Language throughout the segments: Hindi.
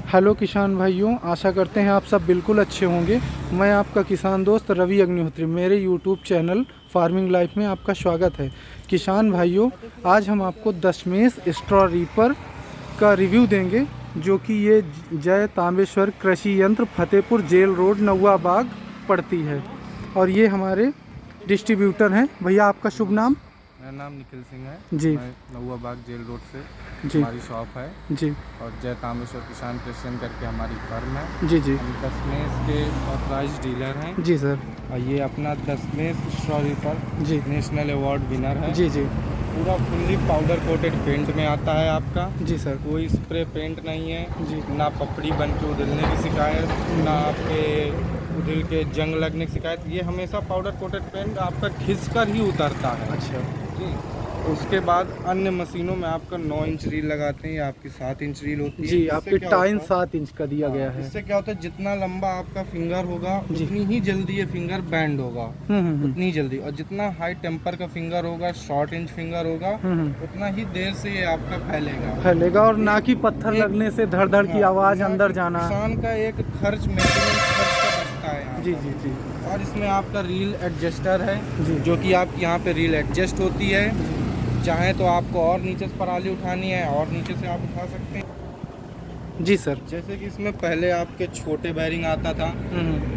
हेलो किसान भाइयों, आशा करते हैं आप सब बिल्कुल अच्छे होंगे। मैं आपका किसान दोस्त रवि अग्निहोत्री, मेरे यूट्यूब चैनल फार्मिंग लाइफ में आपका स्वागत है। किसान भाइयों, आज हम आपको दशमेश स्ट्रॉ रीपर का रिव्यू देंगे, जो कि ये जय तांबेश्वर कृषि यंत्र फतेहपुर जेल रोड नौवा बाग पड़ती है, और ये हमारे डिस्ट्रीब्यूटर हैं। भैया, आपका शुभ नाम? मेरा नाम निखिल सिंह है जी। मैं नौवा बाग जेल रोड से जी। हमारी शॉप है जी और जय तांबेश्वर किसान कृषि करके हमारी फर्म है। जी। जी हम दशमेश के ऑथराइज डीलर हैं। जी सर। और ये अपना दशमेश स्ट्रॉ रीपर जी नेशनल अवार्ड विनर है। जी। जी पूरा फुल्ली पाउडर कोटेड पेंट में आता है आपका। जी सर। कोई स्प्रे पेंट नहीं है जी। ना पपड़ी बन के उधलने की शिकायत, ना आपके उधल के जंग लगने की शिकायत। ये हमेशा पाउडर कोटेड पेंट आपका घिस कर ही उतरता है। अच्छा जी। उसके बाद अन्य मशीनों में आपका 9 इंच रील लगाते हैं, आपकी 7 इंच रील होती है। जी, इससे आपकी क्या टाइन होता है? 7 इंच का दिया गया है। इससे क्या होता है, जितना लंबा आपका फिंगर होगा जी। उतनी ही जल्दी ये फिंगर बैंड होगा। उतनी जल्दी। और जितना हाई टेम्पर का फिंगर होगा, शॉर्ट इंच फिंगर होगा, उतना ही देर से ये आपका फैलेगा और ना कि पत्थर लगने से धड़ धड़ की आवाज अंदर जाना। किसान का एक खर्च, मेंटेनेंस खर्च का बचता है यहाँ जी पर। जी जी। और इसमें आपका रील एडजस्टर है, जी। जो कि आप यहाँ पे रील एडजस्ट होती है। चाहे तो आपको और नीचे से पराली उठानी है और नीचे से आप उठा सकते हैं। जी सर। जैसे कि इसमें पहले आपके छोटे बैरिंग आता था,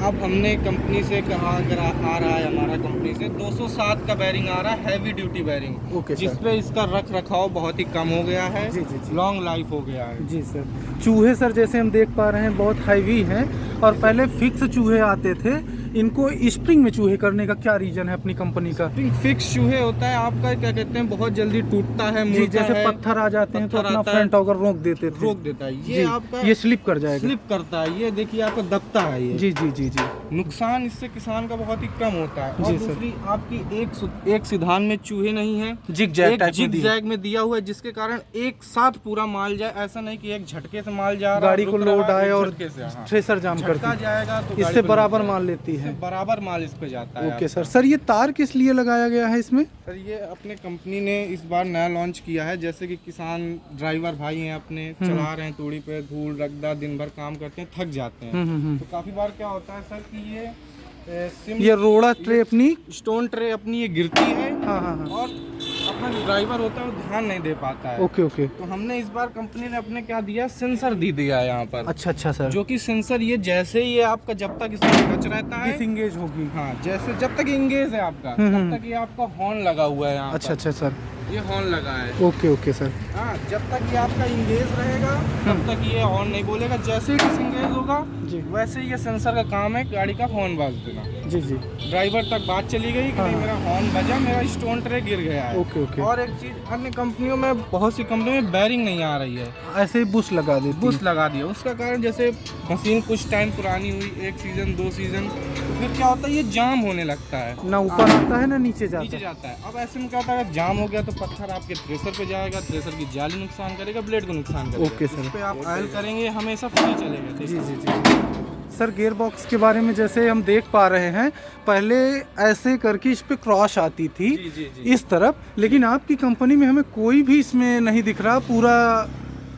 अब हमने कंपनी से कहा, अगर आ रहा है हमारा कंपनी से 207 का बैरिंग आ रहा है, heavy duty bearing. Okay sir. जिसपे इसका रख रखाव बहुत ही कम हो गया है। जी जी जी। लॉन्ग लाइफ हो गया है। जी सर। चूहे सर, जैसे हम देख पा रहे हैं, बहुत हैवी हैं, और पहले फिक्स चूहे आते थे। इनको स्प्रिंग में चूहे करने का क्या रीजन है अपनी कंपनी का? फिक्स चूहे होता है आपका, क्या कहते हैं, बहुत जल्दी टूटता है, जी, जैसे पत्थर आ जाते हैं तो अपना फ्रंट ऑगर रोक देते थे। रोक देता है। ये आपका ये स्लिप कर जाएगा। स्लिप करता है। ये देखिए आपका दबता है ये। जी जी जी जी। नुकसान इससे किसान का बहुत ही कम होता है। और जी सर। दूसरी आपकी एक सिधान में चूहे नहीं है, जिग-जैग में दिया हुआ है, जिसके कारण एक साथ पूरा माल जाए। ऐसा नहीं कि एक झटके से माल जा रहा है, गाड़ी को लोड आए और थ्रेसर जाम कर जाएगा तो इससे बराबर माल लेती है। बराबर माल इस पे जाता है। Okay sir. सर, ये तार किस लिए लगाया गया है इसमें? सर, ये अपने कंपनी ने इस बार नया लॉन्च किया है। जैसे कि किसान ड्राइवर भाई हैं अपने, चला रहे हैं तूड़ी पे, धूल रगड़ा, दिन भर काम करते हैं, थक जाते हैं। तो काफी बार क्या होता है सर कि ये रोड़ा ट्रे अपनी स्टोन ट्रे अपनी ये गिरती है। हाँ हाँ हाँ। और अपना जो ड्राइवर होता है वो ध्यान नहीं दे पाता है। Okay okay. तो हमने इस बार कंपनी ने अपने क्या दिया, सेंसर दी दिया है यहाँ पर। अच्छा अच्छा सर। जो कि सेंसर ये जैसे ही ये आपका जब तक इसमें टच रहता है, डिसएंगेज होगी। हाँ, जैसे जब तक इंगेज है आपका, तब तक ये आपका हॉर्न लगा हुआ है यहाँ अच्छा पर। अच्छा सर। ये हॉर्न लगा है। Okay okay sir. हाँ, जब तक ये आपका इंगेज रहेगा तब तक ये हॉर्न नहीं बोलेगा। जैसे ही डिसएंगेज होगा जी। वैसे ही ये सेंसर का काम है गाड़ी का हॉर्न बाज देना। जी जी। ड्राइवर तक बात चली गई कि नहीं, मेरा हॉर्न बजा, मेरा स्टोन ट्रे गिर गया है। Okay okay. और एक चीज, अन्य कंपनियों में, बहुत सी कंपनियों में बैरिंग नहीं आ रही है, ऐसे ही बुश लगा देती। बुश लगा दिया। उसका कारण जैसे मशीन कुछ टाइम पुरानी हुई, 1 सीजन 2 सीजन, तो फिर क्या होता है, ये जाम होने लगता है। ना ऊपर आता है ना नीचे नीचे जाता है। अब ऐसे में क्या होता है, जाम हो गया तो पत्थर आपके थ्रेसर पे जाएगा, थ्रेसर की जाली नुकसान करेगा, ब्लेड को नुकसान करेगा। Okay sir. इस पे आप ऑयल करेंगे हमेशा फ्री चलेगा। जी जी जी। सर, गियर बॉक्स के बारे में जैसे हम देख पा रहे हैं, पहले ऐसे करके इस पे क्रॉस आती थी। जी, जी, जी। इस तरफ, लेकिन आपकी कंपनी में हमें कोई भी इसमें नहीं दिख रहा, पूरा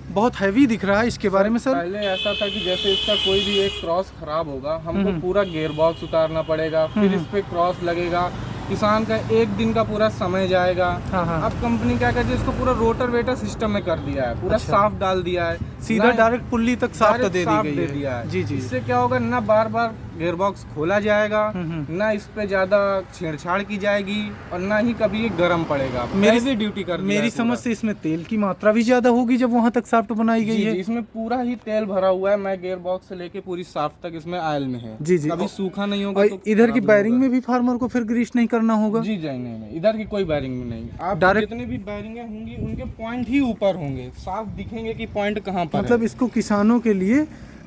बहुत हैवी दिख रहा है। इसके बारे में सर? पहले ऐसा था कि जैसे इसका कोई भी एक क्रॉस खराब होगा, हमको पूरा गियर बॉक्स उतारना पड़ेगा, फिर इस पे क्रॉस लगेगा, किसान का 1 दिन का पूरा समय जाएगा। हाँ हाँ। अब कंपनी क्या कहती है, इसको पूरा रोटर वेटर सिस्टम में कर दिया है, पूरा अच्छा। साफ डाल दिया है, सीधा डायरेक्ट पुल्ली तक साफ दे दी गई है। दिया है। जी जी। इससे क्या होगा, ना बार बार गियर बॉक्स खोला जाएगा, ना इस पे ज्यादा छेड़छाड़ की जाएगी, और ना ही कभी ये गर्म पड़ेगा। मेरी ड्यूटी कर दिया मेरी है समझ से इसमें तेल की मात्रा भी ज्यादा होगी जब वहां तक साफ्ट बनाई गई जी, है। जी, इसमें पूरा ही तेल भरा हुआ है। मैं गियर बॉक्स से लेके पूरी साफ्ट तक इसमें ऑयल में है। जी जी। कभी सूखा नहीं होगा। और तो इधर की खराब बैरिंग नहीं में भी फार्मर को फिर ग्रीस नहीं करना होगा? होगा। जी जी, नहीं, इधर की कोई बैरिंग में नहीं। आप डायरेक्ट जितने भी बैरिंगें होंगी उनके पॉइंट ही ऊपर होंगे, साफ दिखेंगे कि पॉइंट कहाँ पर मतलब है। इसको किसानों के लिए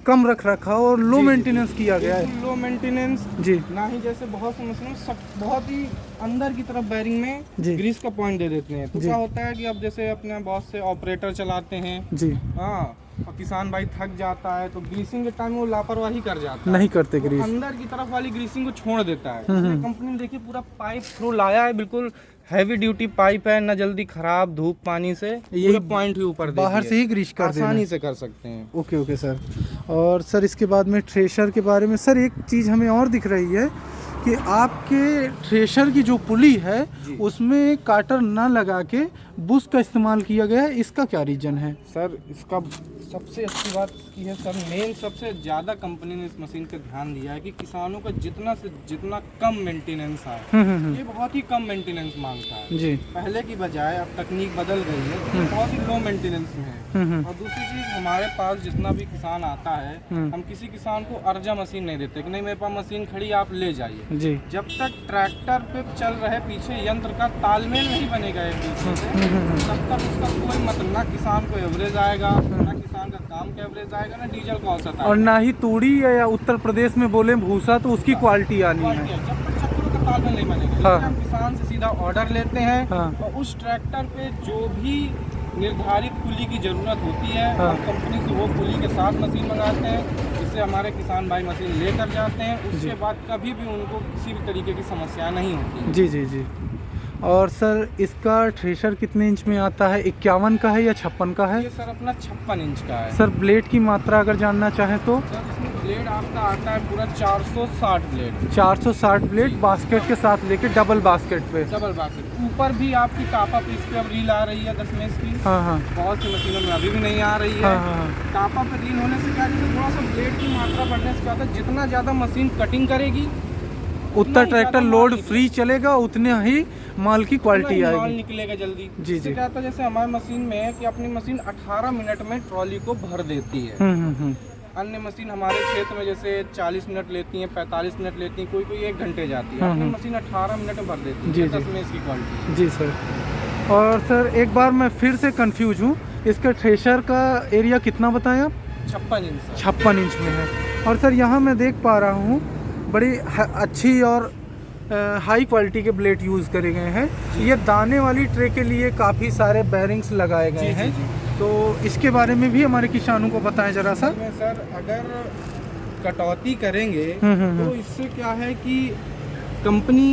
कम रख रखा और लो मेंटेनेंस किया गया है। लो मेंटेनेंस जी ना ही जैसे बहुत से मशीनों में बहुत ही अंदर की तरफ बैरिंग में जी। ग्रीस का पॉइंट दे देते हैं। तो जी। क्या होता है कि अब जैसे अपने बहुत से ऑपरेटर चलाते हैं, जी, हाँ, और किसान भाई थक जाता है तो ग्रीसिंग के टाइम वो लापरवाही कर जाता है, नहीं करते वो ग्रीस। अंदर की तरफ वाली ग्रीसिंग को छोड़ देता है। इसलिए कंपनी ने देखिए पूरा पाइप थ्रू लाया है, बिल्कुल हैवी ड्यूटी पाइप है, ना जल्दी खराब धूप पानी से, ये पॉइंट ही ऊपर बाहर से ही ग्रीस कर देना। आसानी से कर सकते हैं। Okay okay sir. और सर इसके बाद में थ्रेशर के बारे में सर एक चीज़ हमें और दिख रही है कि आपके थ्रेशर की जो पुली है उसमें काटर ना लगा के बुश का इस्तेमाल किया गया है, इसका क्या रीजन है? सर इसका सबसे अच्छी बात की है सर, मेन सबसे ज़्यादा कंपनी ने इस मशीन पे ध्यान दिया है कि किसानों का जितना से जितना कम मेंटेनेंस है। ये बहुत ही कम मेंटेनेंस मांगता है जी। पहले की बजाय अब तकनीक बदल गई है, तो ये बहुत ही लो मेंटेनेंस में है। और दूसरी चीज़, हमारे पास जितना भी किसान आता है, हम किसी किसान को अर्जा मशीन नहीं देते कि नहीं मेरे पास मशीन खड़ी आप ले जाइए। जी। जब तक ट्रैक्टर पे चल रहे पीछे यंत्र का तालमेल नहीं बनेगा एक दूसरे से, तब तक उसका कोई मतलब, ना किसान को एवरेज आएगा, ना किसान का काम का एवरेज आएगा, ना डीजल का औसत आएगा, और ना ही तूड़ी या उत्तर प्रदेश में बोले भूसा तो उसकी क्वालिटी आनी है। जब तक चक्रों का तालमेल नहीं बनेगा। हाँ। हम किसान से सीधा ऑर्डर लेते हैं, हाँ। और उस ट्रैक्टर पे जो भी निर्धारित पुली की जरूरत होती है, हाँ। हम कंपनी से वो पुली के साथ मशीन मंगाते हैं, जिससे हमारे किसान भाई मशीन लेकर जाते हैं। उसके बाद कभी भी उनको किसी भी तरीके की समस्या नहीं होती। जी जी जी। और सर इसका थ्रेशर कितने इंच में आता है? 51 का है या 56 का है? ये सर अपना 56 इंच का है। सर ब्लेड की मात्रा अगर जानना चाहें तो? सर इसमें ब्लेड आपका आता है पूरा 460 ब्लेड। 460 ब्लेड बास्केट के साथ लेके डबल बास्केट पे। Double basket. ऊपर भी आपकी टापा पीस पे अब रील आ रही है 10 मेस की। हाँ हाँ बहुत सी मशीनों में अभी भी नहीं आ रही है। हाँ हाँ। टापा पे रील होने से क्या, जैसे थोड़ा सा ब्लेड की मात्रा बढ़ने से क्या होता है, जितना ज़्यादा मशीन कटिंग करेगी उतना ट्रैक्टर लोड फ्री चलेगा, उतने ही माल की क्वालिटी माल आएगी। निकलेगा जल्दी। जी इससे जी। क्या होता है, जैसे हमारी मशीन में है कि अपनी मशीन 18 मिनट में ट्रॉली को भर देती है। अन्य मशीन हमारे क्षेत्र में जैसे 40 मिनट लेती हैं, 45 मिनट लेती हैं, कोई कोई 1 घंटे जाती है। अपनी मशीन 18 मिनट में भर देती है। जी, 10 में इसकी क्वालिटी। जी सर। और सर एक बार मैं फिर से कंफ्यूज हूँ, इसका थ्रेशर का एरिया कितना बताएं आप? 56 इंच। 56 इंच में है। और सर यहाँ मैं देख पा रहा हूँ बड़ी अच्छी और हाई क्वालिटी के ब्लेड यूज़ करे गए हैं। ये दाने वाली ट्रे के लिए काफ़ी सारे बेयरिंग्स लगाए गए हैं। तो इसके बारे में भी हमारे किसानों को बताएं जरा सा। सर अगर कटौती करेंगे तो इससे क्या है कि कंपनी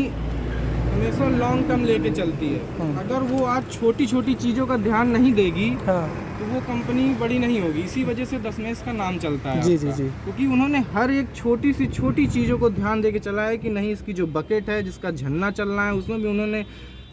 हमेशा लॉन्ग टर्म लेके चलती है। अगर वो आज छोटी छोटी चीज़ों का ध्यान नहीं देगी तो वो कंपनी बड़ी नहीं होगी। इसी वजह से दशमेश का नाम चलता है। जी जी जी। क्योंकि उन्होंने हर एक छोटी सी छोटी चीज़ों को ध्यान दे के चला है कि नहीं, इसकी जो बकेट है जिसका झन्ना चलना है उसमें भी उन्होंने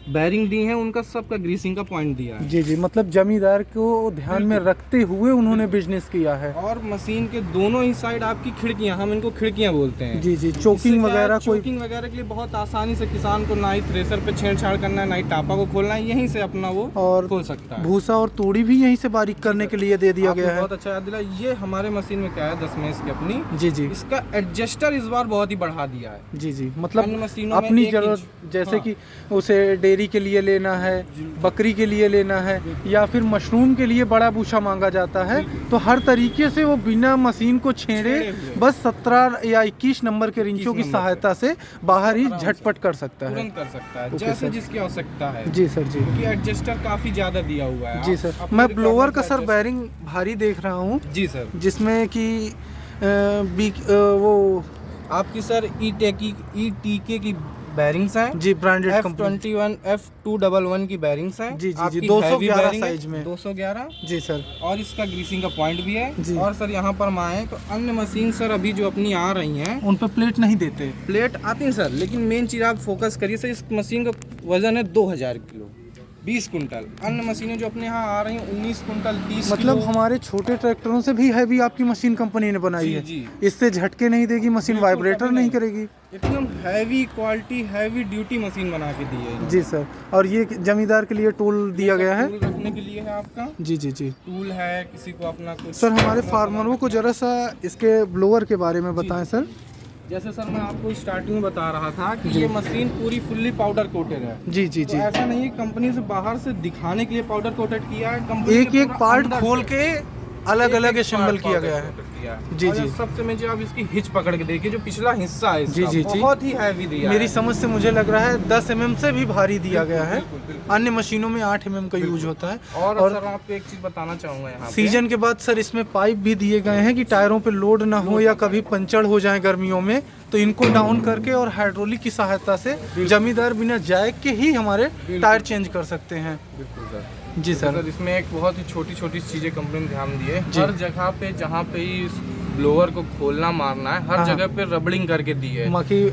बैरिंग दी है, उनका सबका ग्रीसिंग का पॉइंट दिया है। जी जी, मतलब जमींदार को ध्यान में रखते हुए उन्होंने बिजनेस किया है। और मशीन के दोनों ही साइड आपकी खिड़कियां, हम इनको खिड़कियां बोलते हैं। जी जी। चोकिंग वगैरह चोकिंग वगैरह के लिए बहुत आसानी से किसान को ना ही थ्रेसर पे छेड़छाड़ करना है, ना ही टापा को खोलना है, यहीं से अपना वो और खोल सकता है। भूसा और तूड़ी भी यहीं से बारीक करने के लिए दे दिया गया है। बहुत अच्छा याद दिला। ये हमारे मशीन में क्या है, दशमेश की अपनी। जी जी। इसका एडजस्टर इस बार बहुत ही बढ़ा दिया है। जी जी, मतलब अन्य मशीनों में अपनी 1 जरूरत, इंच। जैसे हाँ। कि उसे डेयरी के लिए लेना है, बकरी के लिए लेना है, या फिर मशरूम के लिए बड़ा बूछा मांगा जाता है, तो हर तरीके से वो बिना मशीन को छेड़े बस 17 या 21 नंबर के रिंचों की सहायता से बाहर ही झटपट कर सकता है। तुरंत कर सकता है, जैसे जिसकी आवश्यकता है। जी सर जी। क्योंकि एडजस्टर काफी ज्यादा दिया हुआ है। जी सर। मैं ब्लोअर का सर बैरिंग भारी देख रहा हूँ। जी सर। जिसमें कि वो आपकी सर ईटीके की बैरिंग्स हैं। जी, ब्रांडेड कंपनी। F21 F211 की बैरिंग्स हैं। जी जी जी। आपकी 211 heavy साइज में। 211। जी सर। और इसका ग्रीसिंग का पॉइंट भी है। जी। और सर यहाँ पर हम आए तो अन्य मशीन सर अभी जो अपनी आ रही हैं, उन पर प्लेट नहीं देते। प्लेट आती हैं सर, लेकिन मेन चीज़ आप फोकस करिए सर, इस मशीन का वजन है 2000 किलो, 20 कुंटल। अन्य मशीनें जो अपने यहाँ आ रही हैं 19 कुंटल, 30 मतलब किलो। हमारे छोटे ट्रैक्टरों से भी हैवी आपकी मशीन कंपनी ने बनाई जी, है। जी। इससे झटके नहीं देगी मशीन, बिल्कुल, वाइब्रेटर कभी नहीं नहीं। करेगी। एकदम heavy quality, heavy duty machine बना के दी है। जी सर। और ये जमींदार के लिए टूल दिया गया है। टूल रखने के लिए है आपका। जी जी जी। टूल है, किसी को अपना कुछ। सर हमारे फार्मरों को जरा सा इसके ब्लोअर के बारे में बताएं सर। जैसे सर मैं आपको स्टार्टिंग में बता रहा था कि ये मशीन पूरी फुल्ली पाउडर कोटेड है। जी जी तो जी। ऐसा नहीं है कंपनी से बाहर से दिखाने के लिए पाउडर कोटेड किया है। कंपनी एक एक पार्ट खोल के अलग अलग असेंबल किया गया है। दिया है। जी, और जी। सबसे मेन चीज आप इसकी हिच पकड़ के देखिए, जो पिछला हिस्सा है इसका, जी, जी, जी। बहुत ही हैवी दिया मेरी है। समझ से मुझे लग रहा है 10 mm से भी भारी दिया गया है। बिल्कुल, बिल्कुल। अन्य मशीनों में 8 mm का यूज होता है। और सर आपको एक चीज बताना चाहूंगा यहाँ पे, सीजन के बाद सर इसमें पाइप भी दिए गए हैं कि टायरों पे लोड ना हो या कभी पंचर हो जाए गर्मियों में, तो इनको डाउन करके और हाइड्रोलिक की सहायता से जमींदार बिना जैक के ही हमारे टायर चेंज कर सकते हैं। बिल्कुल सर। जी सर। सर इसमें एक बहुत ही छोटी छोटी चीजें कंपनी ने ध्यान दी है। हर जगह पे जहाँ पे इस ब्लोअर को खोलना मारना है, हर हाँ। जगह पे रबड़िंग करके दी है, बाकी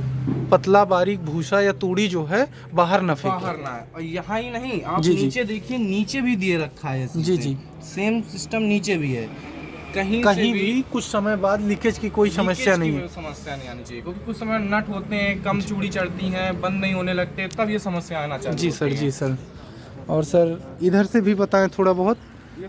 पतला बारीक भूसा या तूड़ी जो है बाहर न फेंके। बाहर ना है। और यहाँ ही नहीं, आप जी, जी। नीचे देखिए, नीचे भी दिए रखा है। जी, जी। सेम सिस्टम नीचे भी है। कहीं कहीं भी कुछ समय बाद लीकेज की कोई समस्या नहीं है। समस्या नहीं आनी चाहिए, क्योंकि कुछ समय नट होते हैं, कम चूड़ी चढ़ती हैं, बंद नहीं होने लगते, तब ये समस्या आना चाहिए। जी सर, जी सर। और सर इधर से भी बताएं थोड़ा बहुत,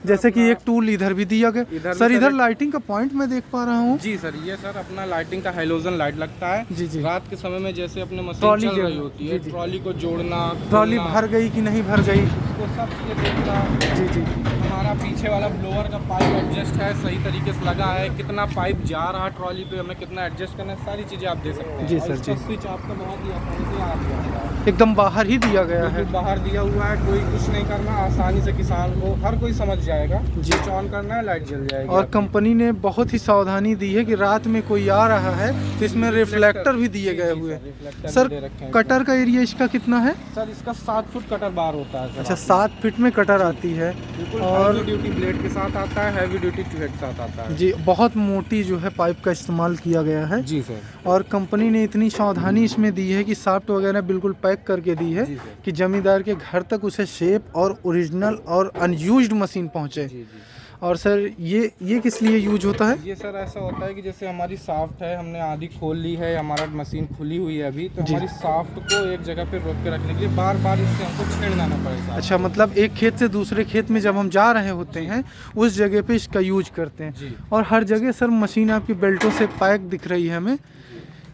जैसे कि एक टूल इधर भी दिया गया। सर इधर लाइटिंग का पॉइंट मैं देख पा रहा हूँ। जी सर, ये सर अपना लाइटिंग का हेलोजन लाइट लगता है। जी, जी। रात के समय में जैसे अपने मशीन ट्रॉली चल रही होती है, जी, जी। ट्रॉली को जोड़ना, ट्रॉली खोलना, भर गई कि नहीं भर गई। उसको सब चीजें देखना। जी, जी। हमारा पीछे वाला ब्लोअर का पाइप एडजस्ट है, सही तरीके से लगा है, कितना पाइप जा रहा है ट्रॉली पे, हमें कितना एडजस्ट करना है, सारी चीजें आप दे सकते हैं। जी और सर, इसका जी। स्विच आपका बहुत ही आसानी से आ जाएगा। एकदम बाहर ही दिया गया है। बिल्कुल बाहर दिया हुआ है, कोई कुछ नहीं करना, आसानी से किसान को हर कोई समझ जाएगा। जी। स्विच ऑन करना है, लाइट जल जाएगी। और कंपनी ने बहुत ही सावधानी दी है कि रात में कोई आ रहा है तो इसमें रिफ्लेक्टर भी दिए गए हुए हैं। सर कटर का एरिया इसका कितना है? सर इसका 7 फुट कटर बार होता है सर। अच्छा, 7 फीट में कटर आती है। और हैवी ड्यूटी ब्लेड के साथ आता है, हैवी ड्यूटी ट्यूब के साथ आता है। जी, बहुत मोटी जो है पाइप का इस्तेमाल किया गया है। जी सर। और कंपनी ने इतनी सावधानी इसमें दी है कि साफ्ट वगैरह बिल्कुल पैक करके दी है जी सर। कि जमींदार के घर तक उसे शेप और ओरिजिनल और अनयूज्ड मशीन पहुंचे। जी जी। और सर ये किस लिए यूज होता है? ये सर ऐसा होता है कि जैसे हमारी साफ्ट है, हमने आधी खोल ली है, हमारा मशीन खुली हुई है अभी, तो जी। हमारी साफ्ट को एक जगह पे रोक के रखने के लिए बार बार इससे हमको छेड़ना ना पड़े साफ्ट अच्छा, मतलब एक खेत से दूसरे खेत में जब हम जा रहे होते हैं उस जगह पे इसका यूज करते हैं। जी। और हर जगह सर मशीन आपकी बेल्टों से पैक दिख रही है हमें।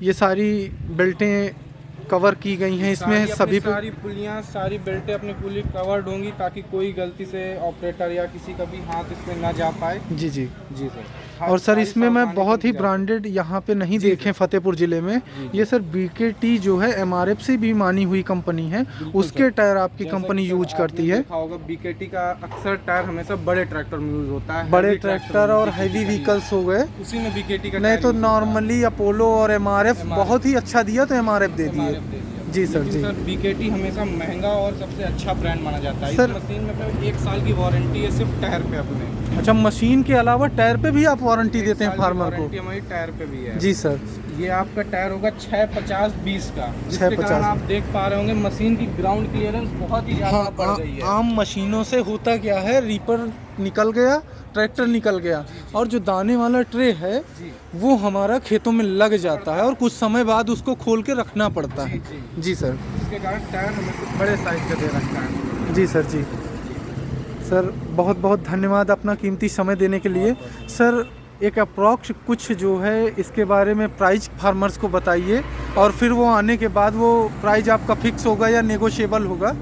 ये सारी बेल्टें कवर की गई हैं इसमें सभी पे। सारी पुलियाँ, सारी बेल्टें अपनी पुली कवर्ड होंगी, ताकि कोई गलती से ऑपरेटर या किसी का भी हाथ इसमें ना जा पाए। जी जी। जी सर। और सर इसमें मैं बहुत ही ब्रांडेड यहाँ पे नहीं देखे फतेहपुर ज़िले में। ये सर BKT जो है MRF से भी मानी हुई कंपनी है, उसके टायर आपकी कंपनी यूज करती है। देखा होगा BKT का अक्सर टायर हमेशा बड़े ट्रैक्टर में यूज होता है। बड़े ट्रैक्टर और हैवी व्हीकल्स हो गए, उसी में BKT का नहीं तो टायर नॉर्मली अपोलो और MRF बहुत ही अच्छा दिया तो MRF दे दिए। जी सर, जी। सर BKT हमेशा महंगा और सबसे अच्छा ब्रांड माना जाता है। सर- इस मशीन में अपने 1 साल की वारंटी है सिर्फ टायर पे अपने। अच्छा, मशीन के अलावा टायर पे भी आप वारंटी 1 देते हैं साल की फार्मर को? वारंटी हमारी टायर पे भी है। जी सर। ये आपका टायर होगा 650-20 का, जिसके 650। कारण आप देख पा रहे होंगे मशीन की ग्राउंड क्लियरेंस बहुत ही ज्यादा बढ़ गई है। आम मशीनों से होता क्या है, रीपर निकल गया, ट्रैक्टर निकल गया, और जो दाने वाला ट्रे है जी। वो हमारा खेतों में लग जाता है और कुछ समय बाद उसको खोल के रखना पड़ता है। जी। जी सर। इसके कारण टायर हमें बड़े साइज का दे रखा है। जी सर, जी। सर बहुत बहुत धन्यवाद अपना कीमती समय देने के लिए। सर एक अप्रॉक्स कुछ जो है इसके बारे में प्राइस फार्मर्स को बताइए, और फिर वो आने के बाद वो प्राइस आपका फिक्स होगा या नेगोशिएबल होगा?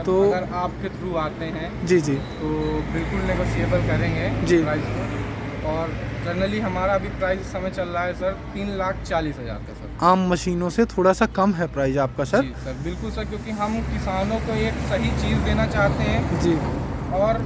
तो अगर आपके थ्रू आते हैं जी जी तो बिल्कुल नेगोशिएबल करेंगे जी। प्राइस को। और जनरली हमारा अभी प्राइस इस समय चल रहा है सर 3,40,000 का सर। आम मशीनों से थोड़ा सा कम है प्राइस आपका सर? जी सर, बिल्कुल सर, क्योंकि हम किसानों को एक सही चीज़ देना चाहते हैं। जी। और